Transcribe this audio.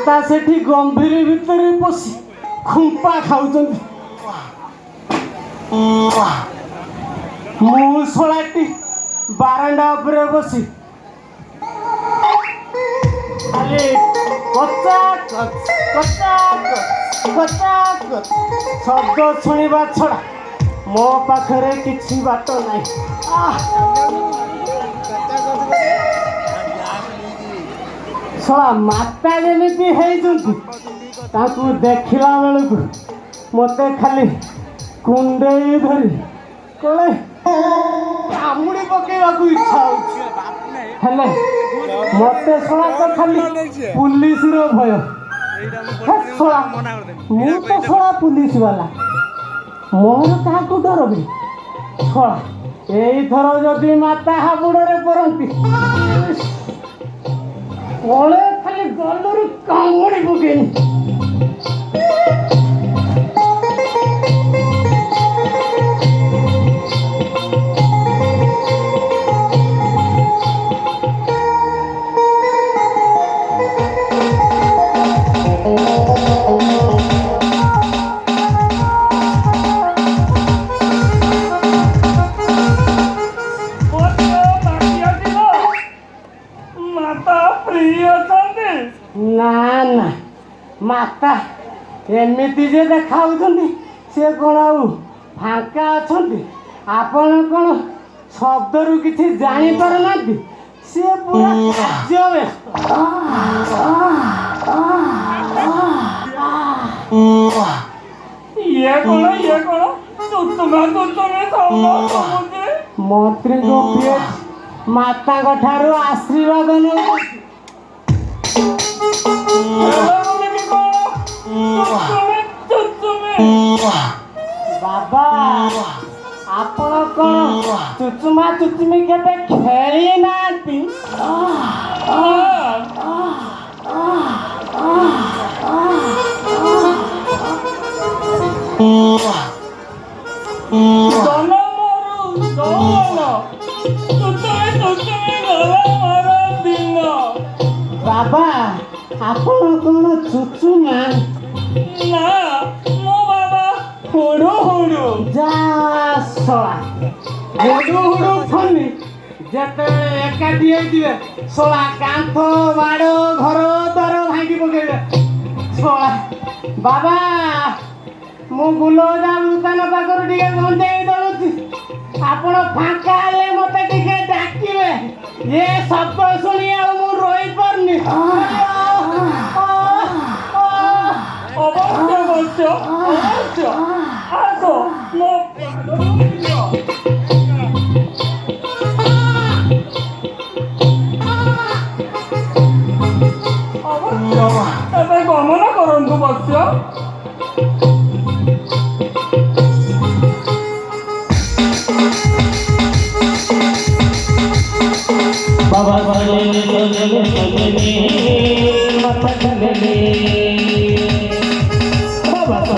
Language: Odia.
ମାତା ସେଠି ଗମ୍ଭୀର ଭିତରେ ପଶି ଖୁମ୍ପା ଖାଉଛନ୍ତି। ମୁଁ ଶଳାଟି ବାରଣ୍ଡା ଉପରେ ବସି ଖାଲି କଚା ଶବ୍ଦ ଶୁଣିବା ଛଡ଼ା ମୋ ପାଖରେ କିଛି ବାଟ ନାହିଁ। ଶଳା ମାତା ଯେମିତି ହେଇଛନ୍ତି ତାଙ୍କୁ ଦେଖିଲା ବେଳକୁ ମୋତେ ଖାଲି କୁଣ୍ଡେଇ ଧରି କଳେ କାମୁଡ଼ି ପକେଇବାକୁ ଇଚ୍ଛା ହେଉଛି। ହେଲେ ମୋତେ ଶଳା ତ ଖାଲି ପୁଲିସର ଭୟ। ଶଳା ମୁଁ ତ ଶଳା ପୁଲିସ ବାଲା, ମୋର କାହାକୁ ଡର ବି? ଶଳା ଏଇଥର ଯଦି ମାତା ହାବୁଡ଼ରେ ପଡ଼ନ୍ତି କଳେ ଖାଲି ଗଲରୁ କାମୁଡ଼ି ପକେଇନି। ନା ନା, ମାତା ଏମିତି ଯେ ଦେଖାଉଛନ୍ତି ସେ କ'ଣ ଆଉ ଫାଙ୍କା ଅଛନ୍ତି? ଆପଣ କ'ଣ ଶବ୍ଦରୁ କିଛି ଜାଣିପାରୁନାହାନ୍ତି? ସିଏ ପୁରା ମନ୍ତ୍ରୀଙ୍କ ପିଏଚ୍ ମାତାଙ୍କ ଠାରୁ ଆଶୀର୍ବାଦ ନେଉଛି। ବାବା ଆପଣ କ'ଣ ଚୁଚୁମା ଚୁଚୁମି କେବେ ଖେଳି ନାହାନ୍ତି? ବାବା ଆପଣ କ'ଣ ଚୁଚୁମା? ନା ମୋ ବାବା ହୁଡ଼ୁ ହୁଡ଼ୁ ଯା ଶଳା ହୁଡ଼ୁ ହୁଡ଼ୁ ଫନି ଯେତେବେଳେ ଏକାଠି ହେଇଯିବେ ଶଳା କାନ୍ଥ ବାଡ଼ ଘର ଦ୍ୱାର ଭାଙ୍ଗି ପକେଇବେ। ଶଳା ବାବା ମୁଁ ଗୁଲଜା ଦୋକାନ ପାଖରୁ ଟିକେ ଗଞ୍ଜେଇ ଦଉଛି, ଆପଣ ଫାଙ୍କା ହେଲେ ମୋତେ ଟିକେ ଡାକିବେ। ଏ ଶବ୍ଦ ଶୁଣି ଆଉ ମୁଁ ରହିପାରୁନି। ଏବେ ଗମନ କରନ୍ତୁ ବସ୍ୟ। बाबा